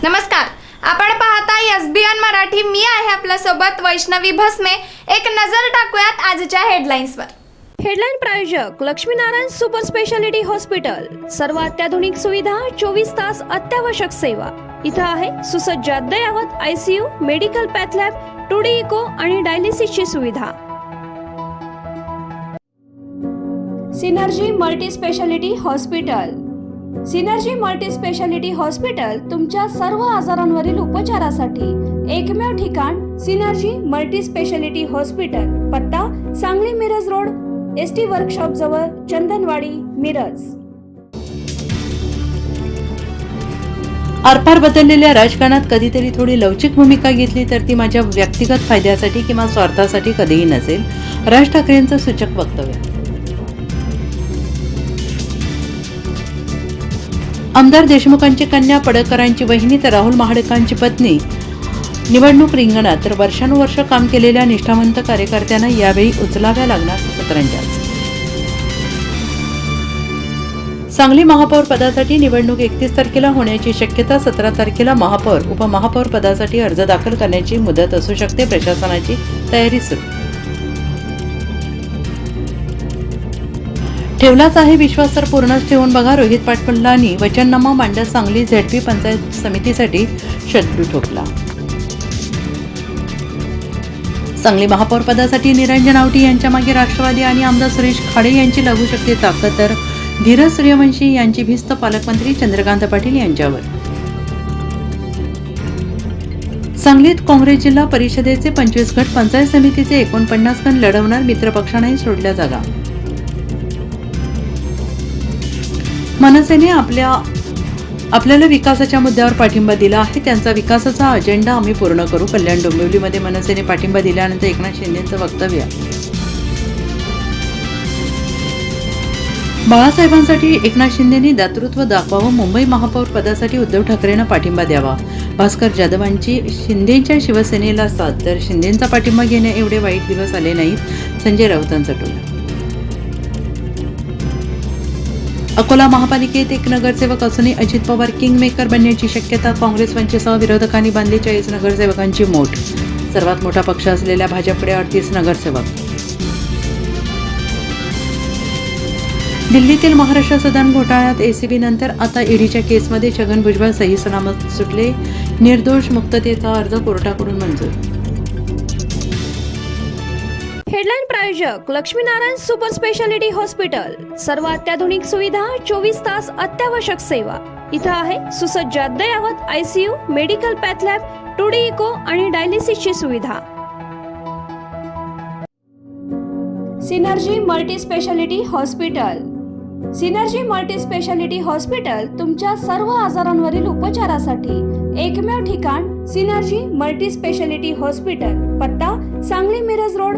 नमस्कार, आपण पाहताय एसबीएन मराठी. मी आहे आपल्या सोबत वैष्णवी भस्मे. एक नजर टाकूयात आजच्या हेडलाईन्सवर. हेडलाईन प्रायोजक लक्ष्मीनारायण सुपर स्पेशालिटी हॉस्पिटल. सर्व अत्याधुनिक सुविधा, 24 तास अत्यावश्यक सेवा. इथं आहे सुसज्ज अद्ययावत ICU, medical path lab, 2D echo आणि डायलिसिसची सुविधा. Synergy multi speciality hospital. Synergy multi speciality hospital तुमच्या सर्व आजारांवरील उपचारासाठी एकमेव ठिकाण. Synergy multi speciality hospital. पत्ता Sangli Miraj road, ST workshop जवळ, चंदनवाडी, मिरज. आरपार बदललेल्या राजकारणात कधीतरी थोडी लवचिक भूमिका घेतली तर ती माझ्या व्यक्तिगत फायद्यासाठी किंवा स्वार्थासाठी कधीही नसेल. राज ठाकरेंचं सूचक वक्तव्य. आमदार देशमुखांची कन्या, पडळकरांची वहिनी तर राहुल महाडिकांची पत्नी निवडणूक रिंगणात, तर वर्षानुवर्ष काम केलेल्या निष्ठावंत कार्यकर्त्यांना यावेळी उचलाव्या लागणार सतरंजाच. सांगली महापौर पदासाठी निवडणूक 31 तारखेला होण्याची शक्यता. 17 तारखेला महापौर उपमहापौर पदासाठी अर्ज दाखल करण्याची मुदत असू शकते. प्रशासनाची तयारी सुरू. ठेवलाच आहे विश्वास तर पूर्णच ठेवून बघा. रोहित पाटलांनी वचननामा मांडत सांगली झेडपी पंचायत समितीसाठी शत्रू ठोकला. सांगली महापौर पदासाठी निरंजन आवटी यांच्या मागे राष्ट्रवादी आणि आमदार सुरेश खाडे यांची लागू शकते ताकद, तर धीरज सूर्यवंशी यांची भिस्त पालकमंत्री चंद्रकांत पाटील यांच्यावर. सांगलीत काँग्रेस जिल्हा परिषदेचे 25 गट, पंचायत समितीचे 49 गण लढवणार. मित्रपक्षांनाही सोडल्या जागा. मनसेने आपल्याला विकासाच्या मुद्द्यावर पाठिंबा दिला आहे. त्यांचा विकासाचा अजेंडा आम्ही पूर्ण करू. कल्याण डोंबिवलीमध्ये मनसेने पाठिंबा दिल्यानंतर एकनाथ शिंदेंचं वक्तव्य. बाळासाहेबांसाठी एकनाथ शिंदेंनी दातृत्व दाखवावं. मुंबई महापौर पदासाठी उद्धव ठाकरेंना पाठिंबा द्यावा. भास्कर जाधवांची शिंदेंच्या शिवसेनेला साथ, तर शिंदेंचा पाठिंबा घेणे एवढे वाईट दिवस आले नाहीत. संजय राऊतांचा टोला. अकोला महापालिकेत एक नगरसेवक असूनही अजित पवार किंगमेकर बनण्याची शक्यता. काँग्रेस वंचितसह विरोधकांनी बांधली 40 नगरसेवकांची मोठ. सर्वात मोठा पक्ष असलेल्या भाजपकडे 38 नगरसेवक. दिल्लीतील महाराष्ट्र सदन घोटाळ्यात एसीबी नंतर आता ईडीच्या केसमध्ये छगन भुजबळ सही सलामत सुटले. निर्दोष मुक्ततेचा अर्ज कोर्टाकडून मंजूर. हेडलाईन प्रायोजक लक्ष्मीनारायण सुपर स्पेशालिटी हॉस्पिटल. सर्व अत्याधुनिक सुविधा, 24 तास अत्यावश्यक सेवा. इथं आहे सुसज्ज अद्ययावत ICU, medical path lab, 2D echo आणि डायलिसिसची सुविधा. Synergy multi speciality hospital. Synergy multi speciality hospital तुमच्या सर्व आजारांवरील उपचारासाठी एकमेव ठिकाण. Synergy multi speciality hospital. पत्ता Sangli Miraj road,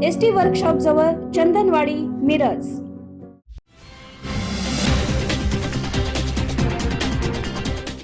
ST workshop जवळ, चंदनवाडी, मिरज.